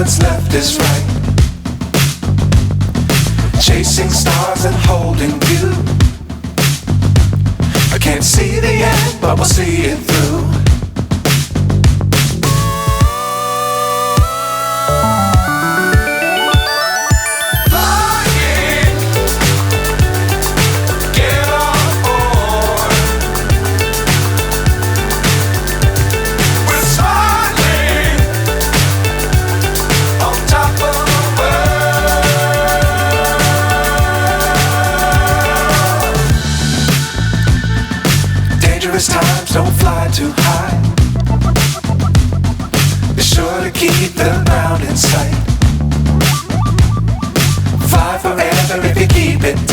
what's left is right. Chasing stars and holding you. I can't see the end, but we'll see it through. Times don't fly too high. Be sure to keep the ground in sight. Fly forever if you keep it